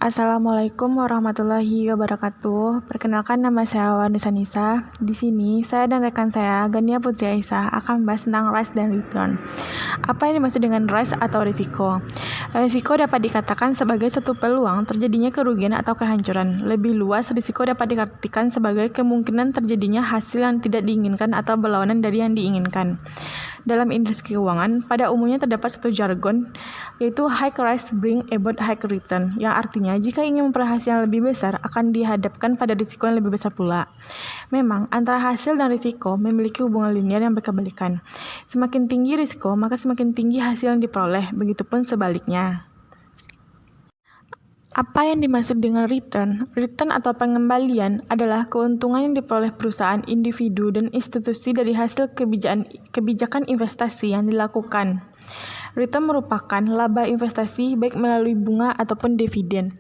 Assalamualaikum warahmatullahi wabarakatuh. Perkenalkan, nama saya Wanisa Nisa. Di sini saya dan rekan saya Gania Putri Aisyah akan membahas tentang risk dan return. Apa yang dimaksud dengan risk atau risiko? Risiko dapat dikatakan sebagai suatu peluang terjadinya kerugian atau kehancuran. Lebih luas, risiko dapat diartikan sebagai kemungkinan terjadinya hasil yang tidak diinginkan atau berlawanan dari yang diinginkan. Dalam industri keuangan, pada umumnya terdapat satu jargon, yaitu high risk bring about high return, yang artinya jika ingin memperoleh hasil yang lebih besar, akan dihadapkan pada risiko yang lebih besar pula. Memang, antara hasil dan risiko memiliki hubungan linier yang berkebalikan. Semakin tinggi risiko, maka semakin tinggi hasil yang diperoleh, begitupun sebaliknya. Apa yang dimaksud dengan return? Return atau pengembalian adalah keuntungan yang diperoleh perusahaan, individu, dan institusi dari hasil kebijakan investasi yang dilakukan. Return merupakan laba investasi baik melalui bunga ataupun dividen.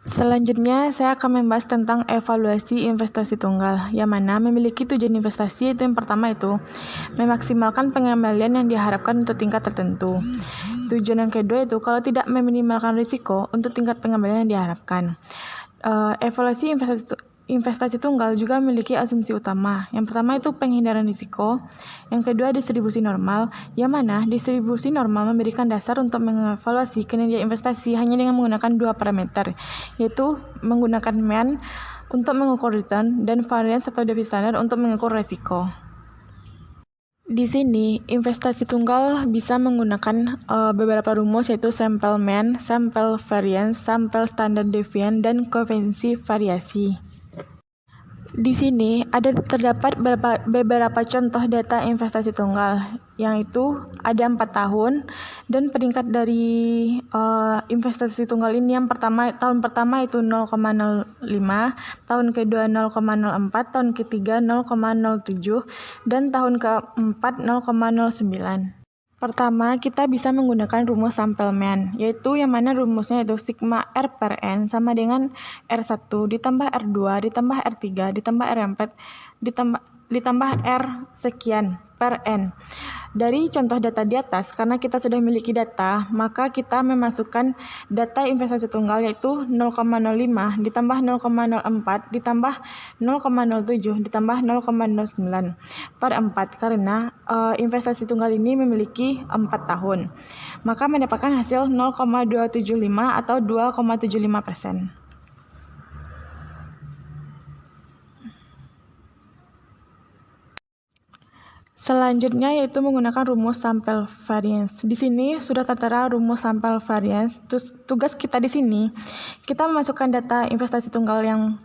Selanjutnya, saya akan membahas tentang evaluasi investasi tunggal, yang mana memiliki tujuan investasi. Itu yang pertama itu memaksimalkan pengembalian yang diharapkan untuk tingkat tertentu. Tujuan yang kedua itu kalau tidak meminimalkan risiko untuk tingkat pengembalian yang diharapkan. Evaluasi investasi tunggal juga memiliki asumsi utama. Yang pertama itu penghindaran risiko. Yang kedua distribusi normal, yang mana distribusi normal memberikan dasar untuk mengevaluasi kinerja investasi hanya dengan menggunakan dua parameter, yaitu menggunakan mean untuk mengukur return dan variance atau devisa standar untuk mengukur risiko. Di sini, investasi tunggal bisa menggunakan beberapa rumus, yaitu sample mean, sample variance, sample standard deviation, dan koefisiensi variasi. Di sini terdapat beberapa contoh data investasi tunggal, yang itu ada 4 tahun, dan peringkat dari investasi tunggal ini yang tahun pertama itu 0,05, tahun kedua 0,04, tahun ketiga 0,07, dan tahun keempat 0,09. Pertama, kita bisa menggunakan rumus sample mean, yaitu yang mana rumusnya itu sigma R per N sama dengan R1 ditambah R2 ditambah R3 ditambah R4 ditambah R sekian per N. Dari contoh data di atas, karena kita sudah memiliki data, maka kita memasukkan data investasi tunggal yaitu 0,05 ditambah 0,04 ditambah 0,07 ditambah 0,09 per 4, karena investasi tunggal ini memiliki 4 tahun. Maka mendapatkan hasil 0,275 atau 2,75%. Selanjutnya yaitu menggunakan rumus sample variance. Di sini sudah tertera rumus sample variance. Terus tugas kita di sini, kita memasukkan data investasi tunggal yang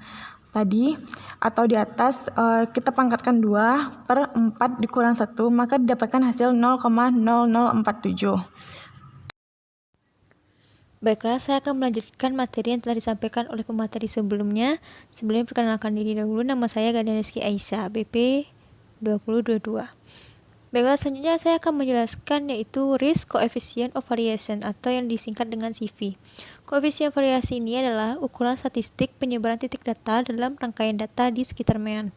tadi atau di atas, kita pangkatkan 2 per 4 dikurang 1, maka didapatkan hasil 0,0047. Baiklah, saya akan melanjutkan materi yang telah disampaikan oleh pemateri sebelumnya. Sebelumnya perkenalkan diri dahulu, nama saya Gania Rizky Aisyah, BP 2022. Baiklah, selanjutnya saya akan menjelaskan yaitu risk coefficient of variation atau yang disingkat dengan CV. Koefisien variasi ini adalah ukuran statistik penyebaran titik data dalam rangkaian data di sekitar mean.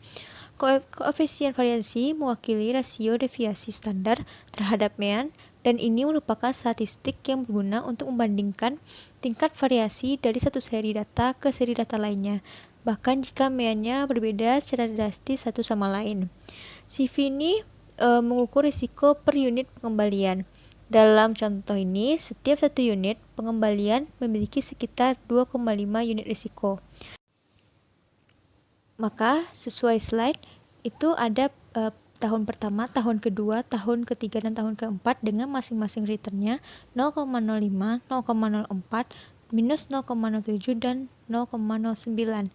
Koefisien variasi mewakili rasio deviasi standar terhadap mean, dan ini merupakan statistik yang berguna untuk membandingkan tingkat variasi dari satu seri data ke seri data lainnya, bahkan jika meannya berbeda secara drastis satu sama lain. CV ini mengukur risiko per unit pengembalian. Dalam contoh ini, setiap satu unit pengembalian memiliki sekitar 2,5 unit risiko. Maka sesuai slide itu ada tahun pertama, tahun kedua, tahun ketiga, dan tahun keempat dengan masing-masing returnnya 0,05, 0,04, minus 0,07, dan 0,09.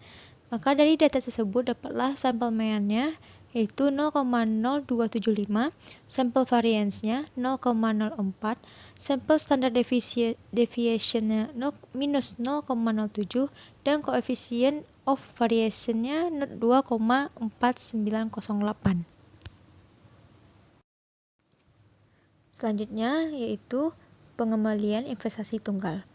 Maka dari data tersebut dapatlah sampel meannya yaitu 0,0275, sampel variance-nya 0,04, sampel standard deviation-nya minus 0,07, dan koefisien of variation-nya 2,4908. Selanjutnya yaitu pengembalian investasi tunggal.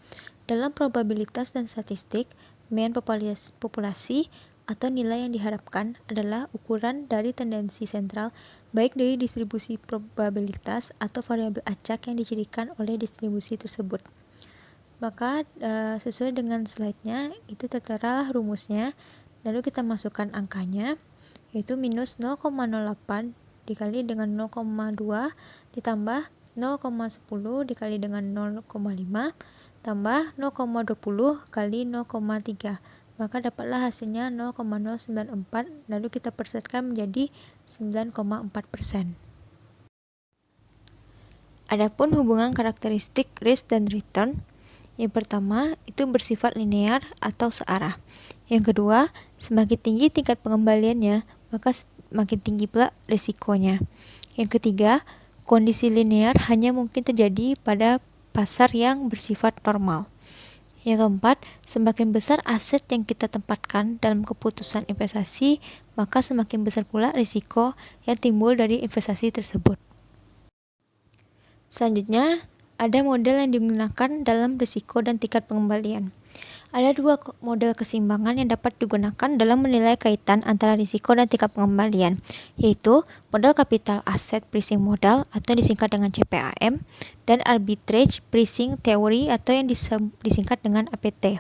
Dalam probabilitas dan statistik, mean populasi atau nilai yang diharapkan adalah ukuran dari tendensi sentral baik dari distribusi probabilitas atau variabel acak yang dicirikan oleh distribusi tersebut. Maka sesuai dengan slide-nya itu tertera rumusnya, lalu kita masukkan angkanya, yaitu minus 0,08 dikali dengan 0,2 ditambah 0,10 dikali dengan 0,5 tambah 0,20 kali 0,3. Maka dapatlah hasilnya 0,094, lalu kita persetkan menjadi 9,4%. Adapun hubungan karakteristik risk dan return, yang pertama itu bersifat linear atau searah. Yang kedua, semakin tinggi tingkat pengembaliannya, maka semakin tinggi pula risikonya. Yang ketiga, kondisi linear hanya mungkin terjadi pada pasar yang bersifat normal. Yang keempat, semakin besar aset yang kita tempatkan dalam keputusan investasi, maka semakin besar pula risiko yang timbul dari investasi tersebut. Selanjutnya, ada model yang digunakan dalam risiko dan tingkat pengembalian. Ada dua model keseimbangan yang dapat digunakan dalam menilai kaitan antara risiko dan tingkat pengembalian, yaitu model capital asset pricing model atau disingkat dengan CPAM, dan arbitrage pricing theory atau yang disingkat dengan APT.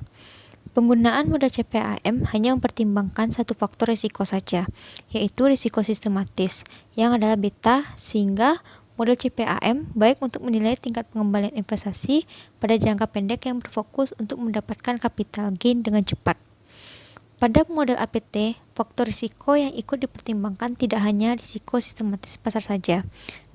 Penggunaan model CPAM hanya mempertimbangkan satu faktor risiko saja, yaitu risiko sistematis, yang adalah beta, sehingga model CPAM baik untuk menilai tingkat pengembalian investasi pada jangka pendek yang berfokus untuk mendapatkan capital gain dengan cepat. Pada model APT, faktor risiko yang ikut dipertimbangkan tidak hanya risiko sistematis pasar saja,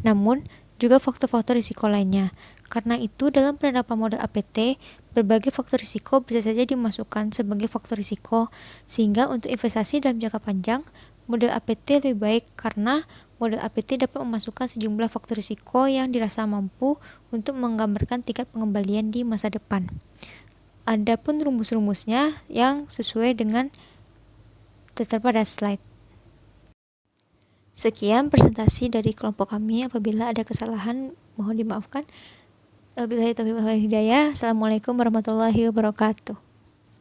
namun juga faktor-faktor risiko lainnya. Karena itu, dalam penerapan model APT, berbagai faktor risiko bisa saja dimasukkan sebagai faktor risiko, sehingga untuk investasi dalam jangka panjang, model APT lebih baik karena model APT dapat memasukkan sejumlah faktor risiko yang dirasa mampu untuk menggambarkan tingkat pengembalian di masa depan. Adapun rumus-rumusnya yang sesuai dengan tertera pada slide. Sekian presentasi dari kelompok kami. Apabila ada kesalahan, mohon dimaafkan. Wabillahi taufiq wal hidayah. Assalamualaikum warahmatullahi wabarakatuh.